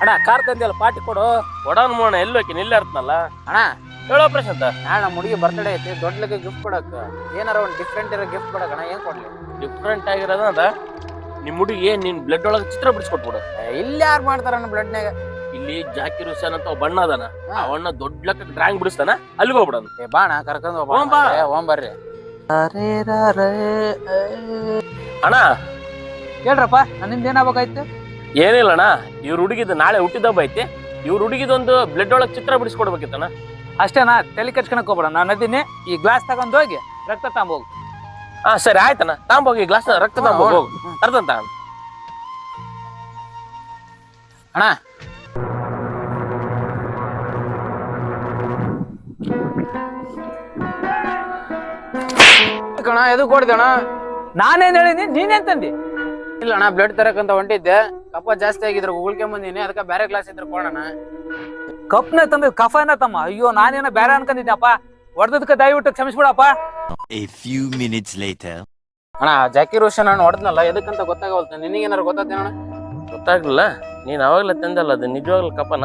ಅಣ್ಣ car ತಂದಿಯಲ್ಲ party ಕೊಡು. ಕೊಡೋನ್ ಮೋಣ ಎಲ್ಲೋಕೆ ನಿಲ್ಲ ಇರ್ತನಲ್ಲ ಅಣ್ಣ ಹೇಳೋ ಪ್ರಶಾಂತ. ನಾಳೆ ನಮ್ಮ ಹುಡುಗಿ ಬರ್ತಡೇ ಐತಿ, ದೊಡ್ಡಲಿಗೆ ಗಿಫ್ಟ್ ಕೊಡಕ್ ಏನಾರ ಒಂದು ಡಿಫ್ರೆಂಟ್ ಇರೋ ಗಿಫ್ಟ್ ಕೊಡಕ್ ಅಣ್ಣ. ಏನ್ ಕೊಡ್ಲಿ? ಡಿಫ್ರೆಂಟ್ ಆಗಿರೋದ ನಿಮ್ ಹುಡುಗಿ ನಿನ್ ಬ್ಲಡ್ ಒಳಗೆ ಚಿತ್ರ ಬಿಡಿಸ್ಕೊಟ್ಬಿಡು. ಇಲ್ಲಿ ಯಾರು ಮಾಡ್ತಾರ ಬ್ಲಡ್ನಾಗ? ಇಲ್ಲಿ ಜಾಕಿರ್ ಹುಸೇನ್ ಅಂತ ಬಣ್ಣ ಅದಾನ, ಅವನ್ನ ದೊಡ್ಡ ಲೆಕ್ಕ ಡ್ರಾಯಿಂಗ್ ಬಿಡಿಸ್ತಾನ, ಅಲ್ಲಿಗೆ ಹೋಗ್ಬಿಡೋಣ. ಬಾಣ ಕರ್ಕೊಂಡ್ ಹೋಗ್ ಬರ್ರಿ. ಅಣ್ಣ ಹೇಳ್ರಪ್ಪ, ನನ್ನಿಂದ ಏನಾಗಬೇಕಾಯ್ತು? ಏನಿಲ್ಲ ಅಣ್ಣ, ಇವ್ರ ಹುಡುಗಿದ್ ನಾಳೆ ಹುಟ್ಟಿದಬ್ಬ ಐತಿ, ಇವ್ರ ಹುಡುಗಿದೊಂದು ಬ್ಲಡ್ ಒಳಗ್ ಚಿತ್ರ ಬಿಡಿಸ್ಕೊಡ್ಬೇಕಿತ್ತಣ್ಣ. ಅಷ್ಟೇನಾ? ತಲೆ ಕೆಚ್ಕೊಳಕ್ ಹೋಗ್ಬೇಡ, ನಾನು ಅದಿನಿ. ಈ ಗ್ಲಾಸ್ ತಗೊಂಡ್ ಹೋಗಿ ರಕ್ತ ತಗೊಂಬೋಗು. ಹಾ ಸರಿ ಆಯ್ತಣ್ಣ, ತಗೊಂಬೋಗಿ ಗ್ಲಾಸ್ ರಕ್ತ ತಗೊಂಬೋಗು. ಅರ್ಧಂತ ಅಣ್ಣ ಕಣ ಎದು ಕೊಡ್ದಣ? ನಾನೇನ್ ಹೇಳಿನಿ, ನೀನೇನ್ ತಂದಿ? ಇಲ್ಲ ಅಣ್ಣ, ಬ್ಲಡ್ ತರಕಂತ ಹೊಂಟಿದ್ದೆ, ಕಫ ಜಾಸ್ತಿ ಆಗಿದ್ರು ಉಳ್ಕೊಂಡ್ ಬಂದಿನಿ, ಅದಕ್ಕೆ ಬೇರೆ ಗ್ಲಾಸ್ ಇದ್ರೆ ಕೊಡೋಣ. ಕಪ್ನ ತಂದ ಕಫನ ತಮ್ಮ? ಅಯ್ಯೋ ನಾನೇನ ಬೇರೆ ಅನ್ಕೊಂಡಿದ್ದಪ್ಪ, ಹೊಡೆದಕ್ಕೆ ದಯವಿಟ್ಟು ಕ್ಷಮಿಸ್ಬಿಡಪ್ಪ. A few minutes later. ಅಣ್ಣ ಜಾಕಿರ್ ಹುಸೇನ್ ಅಣ್ಣ ಹೊಡೆದ್ನಲ್ಲ, ಎದಕ್ಕಂತ ಗೊತ್ತಾಗವಲ್ತ. ನಿನಗೇನಾರು ಗೊತ್ತಾಗ್ತೇನ? ಗೊತ್ತಾಗ್ಲಿಲ್ಲ, ನೀನ್ ಅವಾಗ್ಲೇ ತಂದಲ್ಲ, ಅದು ನಿಜವಾಗ್ಲೂ ಕಪನ?